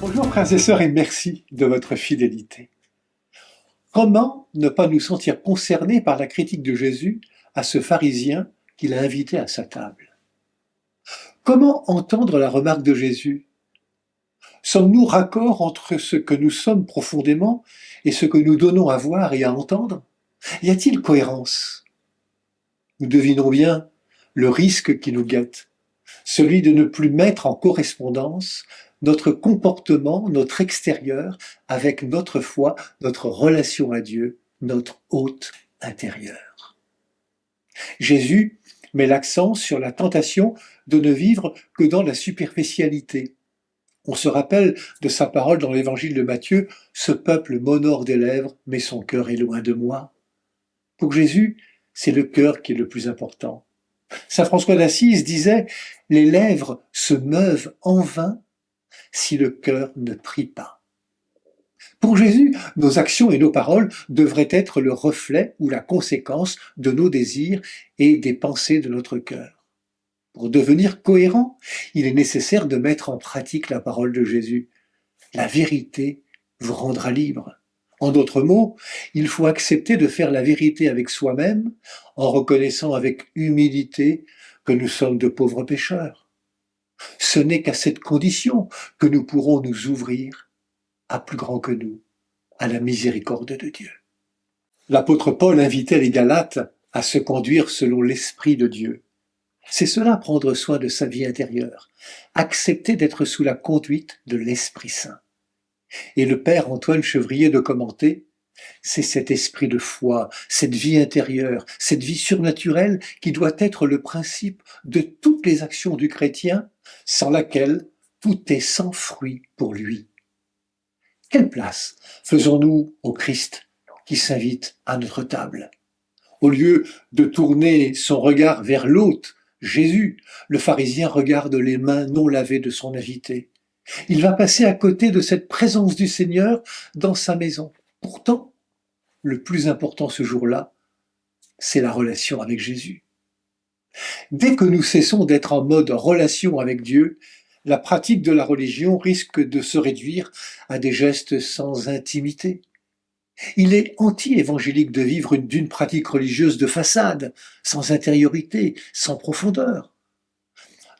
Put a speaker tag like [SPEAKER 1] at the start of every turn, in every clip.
[SPEAKER 1] Bonjour frères et sœurs et merci de votre fidélité. Comment ne pas nous sentir concernés par la critique de Jésus à ce pharisien qu'il a invité à sa table? Comment entendre la remarque de Jésus? Sommes-nous raccord entre ce que nous sommes profondément et ce que nous donnons à voir et à entendre? Y a-t-il cohérence? Nous devinons bien le risque qui nous guette, celui de ne plus mettre en correspondance notre comportement, notre extérieur, avec notre foi, notre relation à Dieu, notre hôte intérieur. Jésus met l'accent sur la tentation de ne vivre que dans la superficialité. On se rappelle de sa parole dans l'évangile de Matthieu, « Ce peuple m'honore des lèvres, mais son cœur est loin de moi ». Pour Jésus, c'est le cœur qui est le plus important. Saint François d'Assise disait « Les lèvres se meuvent en vain si le cœur ne prie pas ». Pour Jésus, nos actions et nos paroles devraient être le reflet ou la conséquence de nos désirs et des pensées de notre cœur. Pour devenir cohérent, il est nécessaire de mettre en pratique la parole de Jésus. La vérité vous rendra libre. En d'autres mots, il faut accepter de faire la vérité avec soi-même en reconnaissant avec humilité que nous sommes de pauvres pécheurs. Ce n'est qu'à cette condition que nous pourrons nous ouvrir à plus grand que nous, à la miséricorde de Dieu. L'apôtre Paul invitait les Galates à se conduire selon l'Esprit de Dieu. C'est cela prendre soin de sa vie intérieure, accepter d'être sous la conduite de l'Esprit Saint. Et le père Antoine Chevrier de commenter, c'est cet esprit de foi, cette vie intérieure, cette vie surnaturelle qui doit être le principe de toutes les actions du chrétien, sans laquelle tout est sans fruit pour lui. Quelle place faisons-nous au Christ qui s'invite à notre table? Au lieu de tourner son regard vers l'hôte, Jésus, le pharisien regarde les mains non lavées de son invité. Il va passer à côté de cette présence du Seigneur dans sa maison. Pourtant, le plus important ce jour-là, c'est la relation avec Jésus. Dès que nous cessons d'être en mode relation avec Dieu, la pratique de la religion risque de se réduire à des gestes sans intimité. Il est anti-évangélique de vivre d'une pratique religieuse de façade, sans intériorité, sans profondeur.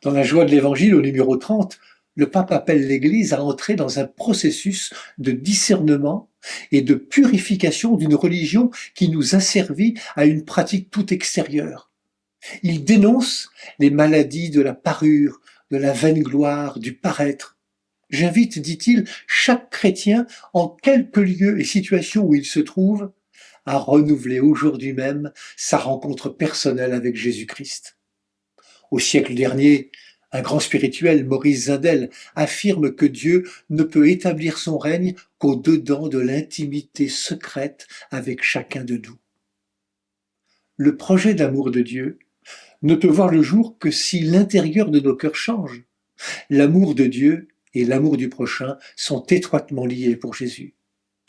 [SPEAKER 1] Dans la joie de l'évangile au numéro 30, le pape appelle l'Église à entrer dans un processus de discernement et de purification d'une religion qui nous asservit à une pratique tout extérieure. Il dénonce les maladies de la parure, de la vaine gloire, du paraître. J'invite, dit-il, chaque chrétien, en quelque lieu et situation où il se trouve, à renouveler aujourd'hui même sa rencontre personnelle avec Jésus-Christ. Au siècle dernier, un grand spirituel, Maurice Zindel, affirme que Dieu ne peut établir son règne qu'au-dedans de l'intimité secrète avec chacun de nous. Le projet d'amour de Dieu ne peut voir le jour que si l'intérieur de nos cœurs change. L'amour de Dieu et l'amour du prochain sont étroitement liés pour Jésus.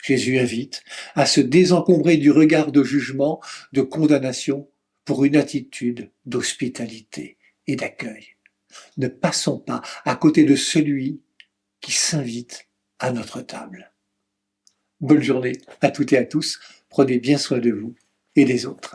[SPEAKER 1] Jésus invite à se désencombrer du regard de jugement, de condamnation, pour une attitude d'hospitalité et d'accueil. Ne passons pas à côté de celui qui s'invite à notre table. Bonne journée à toutes et à tous. Prenez bien soin de vous et des autres.